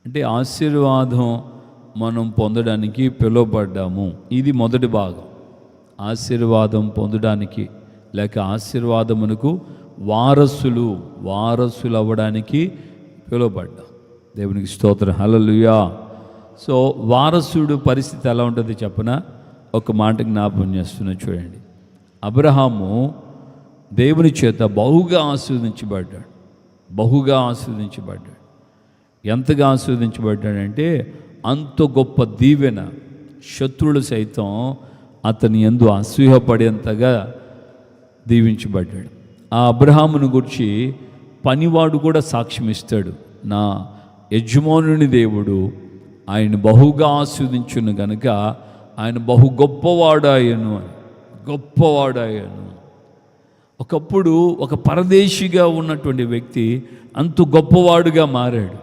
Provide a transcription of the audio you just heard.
అంటే ఆశీర్వాదం మనం పొందడానికి పిలువబడ్డాము. ఇది మొదటి భాగం. ఆశీర్వాదం పొందడానికి లేక ఆశీర్వాదమునకు వారసులు అవ్వడానికి పిలువబడ్డాం. దేవునికి స్తోత్రం, హల్లెలూయా. సో వారసుడు పరిస్థితి ఎలా ఉంటుంది చెప్పనా? ఒక మాట జ్ఞాపకం చేస్తున్నా చూడండి. అబ్రహాము దేవుని చేత బహుగా ఆశీర్వదించబడ్డాడు. ఎంతగా ఆశీర్వదించబడ్డాడంటే అంత గొప్ప దీవెన, శత్రువులు సైతం అతని యందు అసూయపడేంతగా దీవించబడ్డాడు. ఆ అబ్రహామును గురించి పనివాడు కూడా సాక్ష్యం ఇస్తాడు. నా యజమానుని దేవుడు ఆయన బహుగా ఆశీర్వదించును గనుక ఆయన బహు గొప్పవాడాయను. ఒకప్పుడు ఒక పరదేశిగా ఉన్నటువంటి వ్యక్తి అంత గొప్పవాడుగా మారాడు.